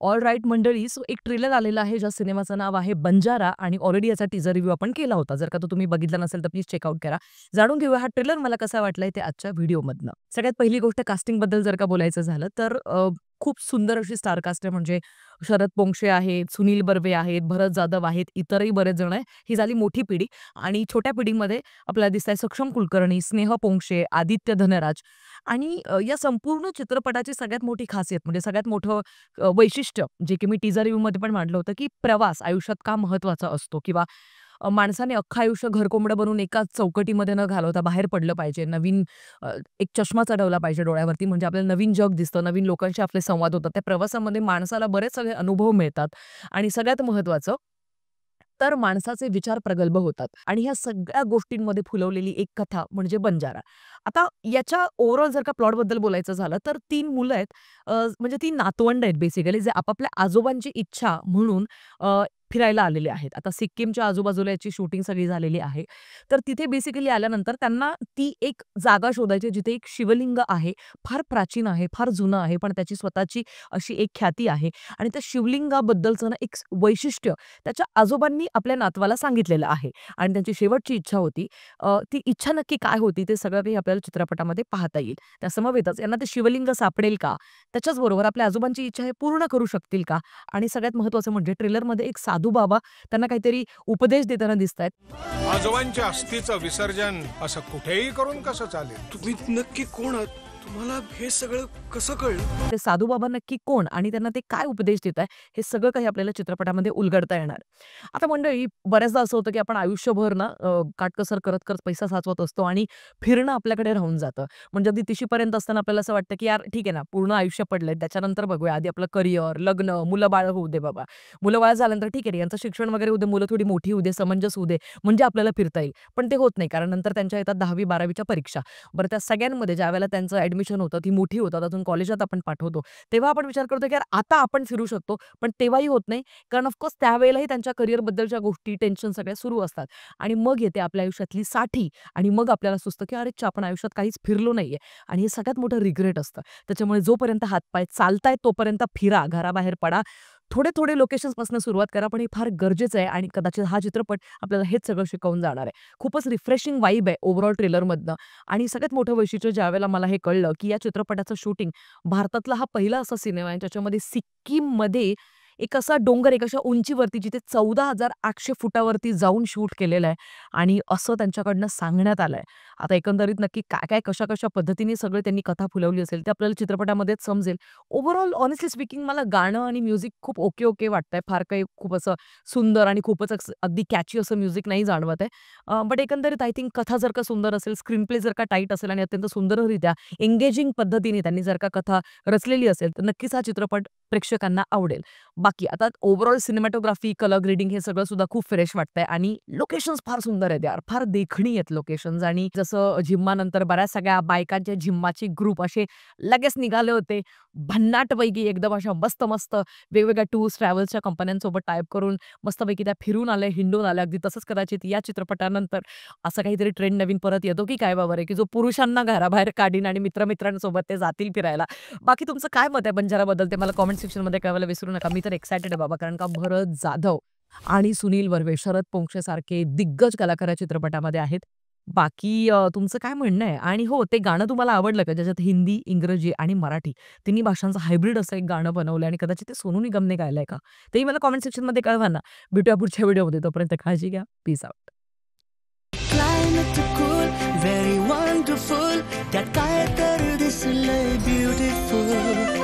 All right मंडळी, so एक trailer आलेला आहे ज्या सिनेमाचं नाव आहे बंजारा आणि ऑलरेडी याचा टीझर रिव्ह्यू आपण केला होता. जर का तो तुम्ही बघितला नसेल तर प्लीज चेकआउट करा. जाणून घेऊया हा ट्रेलर मला कसा वाटलाय ते आजच्या व्हिडिओमधनं. सगळ्यात पहिली गोष्ट कास्टिंगबद्दल जर का बोलायचं झालं तर खूप सुंदर अशी स्टार कास्ट आहे. म्हणजे शरद पोंक्षे आहेत, सुनील बर्वे आहेत, भरत जाधव आहेत, इतरही बरेच जण आहे. ही झाली मोठी पिढी आणि छोट्या पिढीमध्ये आपल्याला दिसतंय सक्षम कुलकर्णी, स्नेह पोंक्षे, आदित्य धनराज आणि या संपूर्ण चित्रपटाची सगळ्यात मोठी खासियत म्हणजे सगळ्यात मोठं वैशिष्ट्य जे की मी टीझर रिव्ह्यूमध्ये पण मांडलं होतं, की प्रवास आयुष्यात का महत्त्वाचा असतो किंवा माणसाने अख्खं आयुष्य घरकोंबडं बनून एकाच चौकटीमध्ये न घालवता बाहेर पडलं पाहिजे. नवीन एक चष्मा चढवला पाहिजे डोळ्यावरती म्हणजे आपल्याला नवीन जग दिसतं, नवीन लोकांशी आपले संवाद होतात. त्या प्रवासामध्ये माणसाला बरेच सगळे अनुभव मिळतात आणि सगळ्यात महत्त्वाचं तर माणसाचे विचार प्रगल्भ होतात आणि ह्या सगळ्या गोष्टींमध्ये फुलवलेली एक कथा म्हणजे बंजारा. आता याच्या ओव्हरऑल जर का प्लॉटबद्दल बोलायचं झालं तर 3 मुलं आहेत म्हणजे 3 नातवंड आहेत बेसिकली जे आपापल्या आजोबांची इच्छा म्हणून फिरायला आलेले आहेत. आता सिक्कीमच्या आजूबाजूला याची शूटिंग सगळी झालेली आहे. तर तिथे बेसिकली आल्यानंतर त्यांना ती एक जागा शोधायची आहे जिथे एक शिवलिंग आहे. फार प्राचीन आहे, फार जुनं आहे, पण त्याची स्वतःची अशी एक ख्याती आहे आणि त्या शिवलिंगाबद्दलचं ना एक वैशिष्ट्य त्याच्या आजोबांनी आपल्या नातवाला सांगितलेलं आहे आणि त्यांची शेवटची इच्छा होती. ती इच्छा नक्की काय होती ते सगळं काही आपल्याला चित्रपटामध्ये पाहता येईल. त्यासमवेतच यांना ते शिवलिंग सापडेल का? त्याच्याचबरोबर आपल्या आजोबांची इच्छा हे पूर्ण करू शकतील का? आणि सगळ्यात महत्त्वाचं म्हणजे ट्रेलरमध्ये एक साधू बाबा त्यांना काहीतरी उपदेश देताना दिसतायत. आजोबांच्या अस्थीचं विसर्जन असं कुठेही करून कसं चालेल? तुम्ही नक्की कोण आहात? तुम्हाला हे सगळं कसं कळलं? ते साधू बाबा नक्की कोण आणि त्यांना ते काय उपदेश देत आहे हे सगळं काही आपल्याला चित्रपटामध्ये उलगडता येणार. आता मंडळी बऱ्याचदा असं होतं की आपण आयुष्यभर ना काटकसर करत करत पैसा साचवत असतो आणि फिरणं आपल्याकडे राहून जातं. म्हणजे अगदी तिशीपर्यंत असताना आपल्याला असं वाटतं की यार ठीक आहे ना पूर्ण आयुष्य पडलंय त्याच्यानंतर बघूया आधी आपलं करिअर, लग्न, मुलं बाळ होऊ दे बाबा. मुलं बाळ झाल्यानंतर ठीक आहे रे यांचं शिक्षण वगैरे होऊ दे, मुलं थोडी मोठी होऊ दे, समंजस होऊ दे म्हणजे आपल्याला फिरता येईल. पण ते होत नाही कारण नंतर त्यांच्या येतात 10वी-12वीच्या परीक्षा. बरं त्या सगळ्यांमध्ये ज्यावेळेला त्यांचं ॲडमिशन होतं, ती मोठी होतात, अजून कॉलेजात आपण पाठवतो. तेव्हा आपण विचार करतो, की यार आता आपण फिरू शकतो. पण तेव्हाही होत नाही. कारण ऑफकोर्स त्यावेळेलाही त्यांच्या करिअरबद्दलच्या गोष्टी, टेन्शन सगळ्या सुरू असतात. आणि मग येते आपल्या आयुष्यातली साठी आणि मग आपल्याला सुचतं, की अरे आपण आयुष्यात काहीच फिरलो नाहीये आणि हे सगळ्यात मोठं रिग्रेट असतं. त्याच्यामुळे जोपर्यंत हातपाय चालतायत तोपर्यंत फिरा, घराबाहेर पडा. थोडे-थोडे लोकेशन्सपासून सुरुवात करा, पण हे फार गरजेचं आहे आणि कदाचित हा चित्रपट आपल्याला हेच सगळं शिकवून जाणार आहे. खूपच रिफ्रेशिंग वाइब आहे ओव्हरऑल ट्रेलरमधनं आणि सगळ्यात मोठं वैशिष्ट्य ज्यावेळेला मला हे कळलं, की या चित्रपटाचं शूटिंग भारतातला हा पहिला असा सिनेमा आहे ज्याच्यामध्ये सिक्कीममध्ये एक असा डोंगर, एक अशा उंचीवरती जिथे 14,800 फुटावरती जाऊन शूट केलेलं आहे आणि असं त्यांच्याकडनं सांगण्यात आलंय. आता एकंदरीत नक्की काय-काय, कशा-कशा पद्धतीने सगळं त्यांनी कथा फुलवली असेल, ते आपल्याला चित्रपटामध्येच समजेल. ओव्हरऑल हॉनेस्टली स्पीकिंग मला गाणं आणि म्युझिक खूप ओके वाटतंय. फार काही खूप असं सुंदर आणि खूपच अगदी कॅची असं म्युझिक नाही जाणवत आहे. बट एकंदरीत आय थिंक कथा जर का सुंदर असेल, स्क्रीन प्ले जर का टाईट असेल आणि अत्यंत सुंदररित्या एंगेजिंग पद्धतीने त्यांनी जर का कथा रचलेली असेल, तर नक्कीच हा चित्रपट प्रेक्षकांना आवडेल. बाकी आता ओव्हरऑल सिनेमॅटोग्राफी, कलर ग्रेडिंग हे सगळं सुद्धा खूप फ्रेश वाटतंय आणि लोकेशन्स फार सुंदर आहेत यार. फार देखणी आहेत लोकेशन्स आणि जसं झिम्मानंतर बऱ्याच सगळ्या बायकांच्या झिम्माचे ग्रुप असे लगेच निघाले होते. भन्नाटपैकी एकदम अशा मस्त-मस्त वेगवेगळ्या टूर्स, ट्रॅव्हल्सच्या कंपन्यांसोबत टायअप करून मस्तपैकी त्या फिरून आल्या, हिंडून आल्या. अगदी तसंच कदाचित या चित्रपटानंतर असा काहीतरी ट्रेंड नवीन परत येतो की काय बाबा रे, की जो पुरुषांना घराबाहेर काढीन आणि मित्र-मित्रांसोबत ते जातील फिरायला. बाकी तुमचं काय मत आहे बंजाराबद्दल ते मला कमेंट सेक्शनमध्ये कळवायला विसरू नका. मी तर एक्सायटेड आहे बाबा कारण का भरत जाधव आणि सुनील बर्वे, शरद पोंक्षे सारखे दिग्गज कलाकार या चित्रपटामध्ये आहेत. बाकी तुमचं काय म्हणणं आहे? आणि हो, ते गाणं तुम्हाला आवडलं का? ज्याच्यात हिंदी, इंग्रजी आणि मराठी तिन्ही भाषांचं हायब्रिड असं एक गाणं बनवलंय आणि कदाचित ते सोनू निगमने गायलंय का? तेही मला कमेंट सेक्शनमध्ये कळवा ना. भेटूया पुढच्या व्हिडिओमध्ये. तोपर्यंत काळजी घ्या. Peace out. Climate cool, very wonderful. त्यात काय तर दिसलंय beautiful.